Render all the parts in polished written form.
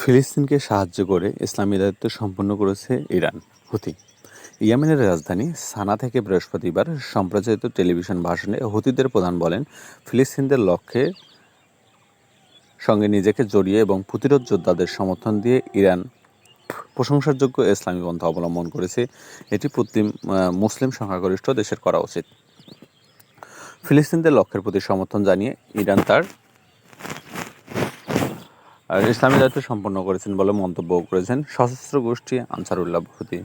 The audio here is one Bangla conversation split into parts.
ফিলিস্তিনকে সাহায্য করে ইসলামী দায়িত্ব সম্পন্ন করেছে ইরান। হুতি। ইয়েমেনের রাজধানী সানা থেকে বৃহস্পতিবার সম্প্রচারিত টেলিভিশন ভাষণে হুতিদের প্রধান বলেন, ফিলিস্তিনদের লক্ষ্যে সঙ্গে নিজেকে জড়িয়ে এবং প্রতিরোধ যোদ্ধাদের সমর্থন দিয়ে ইরান প্রশংসার যোগ্য ইসলামী পন্থা অবলম্বন করেছে। এটি মুসলিম সংখ্যাগরিষ্ঠ দেশের করা উচিত। ফিলিস্তিনদের লক্ষ্যের প্রতি সমর্থন জানিয়ে ইরান তার ইসলামী দায়িত্ব সম্পন্ন করেছেন বলে মন্তব্য করেছেন সশস্ত্র গোষ্ঠী আনসারুল্লাহ হুতি।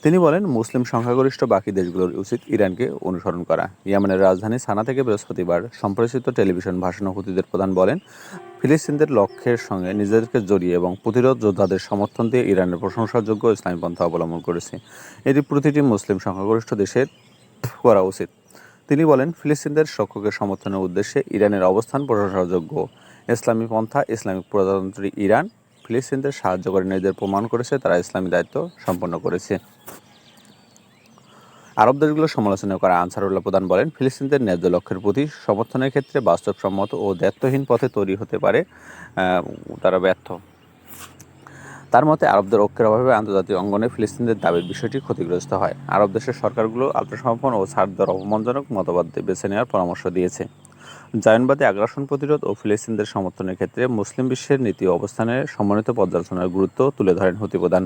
তিনি বলেন, মুসলিম সংখ্যাগরিষ্ঠ বাকি দেশগুলোর উচিত ইরানকে অনুসরণ করা। ইয়েমেনের রাজধানী সানা থেকে বৃহস্পতিবার সম্প্রচারিত টেলিভিশন ভাষণে হুতিদের প্রধান বলেন, ফিলিস্তিনদের লক্ষ্যের সঙ্গে নিজেদেরকে জড়িয়ে এবং প্রতিরোধ যোদ্ধাদের সমর্থন দিয়ে ইরানের প্রশংসাযোগ্য ইসলামী পন্থা অবলম্বন করেছে। এটি প্রতিটি মুসলিম সংখ্যাগরিষ্ঠ দেশের করা উচিত। তিনি বলেন, ফিলিস্তিনদের পক্ষকে সমর্থনের উদ্দেশ্যে ইরানের অবস্থান প্রশংসাযোগ্য। ইসলামী পন্থা ইসলামিক প্রজাতন্ত্রী ইরান ফিলিস্তিনদের সাহায্য করে নিজেদের প্রমাণ করেছে তারা ইসলামী দায়িত্ব সম্পন্ন করেছে। আরব দেশগুলোর সমালোচনা করা আনসারুল্লাহ প্রধান বলেন, ফিলিস্তিনদের ন্যায্য লক্ষ্যের প্রতি সমর্থনের ক্ষেত্রে বাস্তবসম্মত ও দায়িত্বহীন পথে তৈরি হতে পারে তারা ব্যর্থ। তার মতে, আরবদের ঐক্যের অভাবে আন্তর্জাতিক অঙ্গনে ফিলিস্তিনদের দাবির বিষয়টি ক্ষতিগ্রস্ত হয়। আরব দেশের সরকারগুলো আত্মসমর্পণ ও ছাড় দেওয়ার অপমানজনক মতবাদ বেছে নেওয়ার পরামর্শ দিয়েছে। জায়নবাদী আগ্রাসন প্রতিরোধ ও ফিলিস্তিনদের সমর্থনের ক্ষেত্রে মুসলিম বিশ্বের নীতি ও অবস্থানের সমন্বিত পর্যালোচনার গুরুত্ব তুলে ধরেন হুতি প্রধান।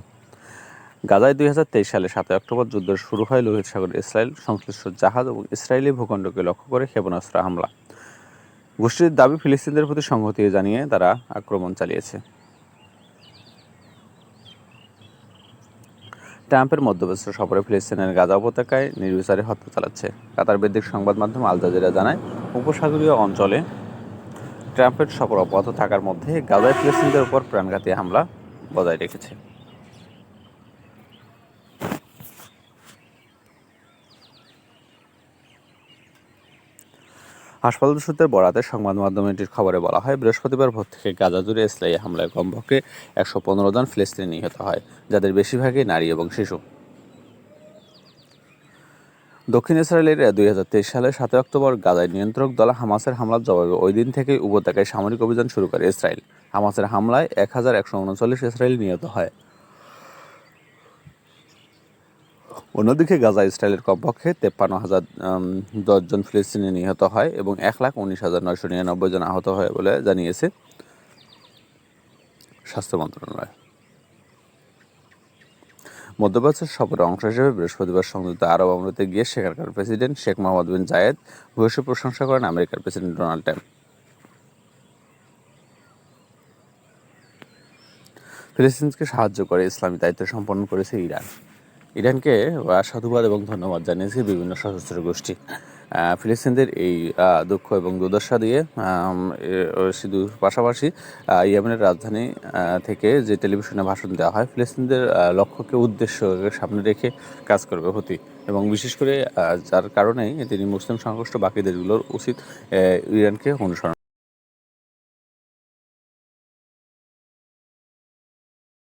গাজায় 2023 সালে 7 অক্টোবর যুদ্ধ শুরু হয় লোহিত সাগরে ইসরায়েল সংশ্লিষ্ট জাহাজ এবং ইসরায়েলি ভূখণ্ডকে লক্ষ্য করে ক্ষেপণাস্ত্র হামলা। গোষ্ঠীর দাবি, ফিলিস্তিনদের প্রতি সংহতি জানিয়ে তারা আক্রমণ চালিয়েছে। ট্রাম্পের মধ্যপ্রাচ্য সফরে ফিলিস্তিনের গাজা উপত্যকায় নির্বিচারে হত্যা চালাচ্ছে। কাতার ভিত্তিক সংবাদ মাধ্যম আল জাজিরা জানায়, উপসাগরীয় অঞ্চলে ট্রাম্পের সফর অব্যাহত থাকার মধ্যে গাজায় ফিলিস্তিনদের উপর প্রাণঘাতী হামলা বজায় রেখেছে। হাসপাতাল সূত্রের বরাতে সংবাদ মাধ্যমটির খবরে বলা হয়, বৃহস্পতিবার ভোর থেকে গাজা জুড়ে ইসরায়েলি হামলায় কমপক্ষে 115 জন ফিলিস্তিনি নিহত হয়, যাদের বেশিরভাগই নারী এবং শিশু। দক্ষিণ ইসরায়েলের 2023 সালের 7 অক্টোবর গাজায় নিয়ন্ত্রক দল হামাসের হামলার জবাবে ওই দিন থেকেই উপত্যকায় সামরিক অভিযান শুরু করে ইসরায়েল। হামাসের হামলায় 1139 ইসরায়েলি নিহত হয়। অন্যদিকে গাজায় ইসরায়েলের কমপক্ষে 53,010 জন ফিলিস্তিনি নিহত হয় এবং 1,19,999 জন আহত হয় বলে জানিয়েছে স্বাস্থ্য মন্ত্রণালয়। মধ্যপ্রাচ্যের সফরের অংশ হিসেবে বৃহস্পতিবার সংযুক্ত আরব আমিরাতে গিয়ে সেখানকার প্রেসিডেন্ট শেখ মোহাম্মদ বিন জায়েদ ভূয়সী প্রশংসা করেন আমেরিকার প্রেসিডেন্ট ডোনাল্ড ট্রাম্প। ফিলিস্তিনকে সাহায্য করে ইসলামী দায়িত্ব সম্পন্ন করেছে ইরান। ইরানকে সাধুবাদ এবং ধন্যবাদ জানিয়েছে বিভিন্ন সশস্ত্র গোষ্ঠী। ফিলিস্তিনদের এই দুঃখ এবং দুর্দশা দিয়ে শুধু পাশাপাশি ইয়েমেনের রাজধানী থেকে যে টেলিভিশনে ভাষণ দেওয়া হয়, ফিলিস্তিনদের লক্ষ্যকে উদ্দেশ্য সামনে রেখে কাজ করবে হুতি, এবং বিশেষ করে যার কারণেই তিনি মুসলিম সংখ্যাগরিষ্ঠ বাকি দেশগুলোর উচিত ইরানকে অনুসরণ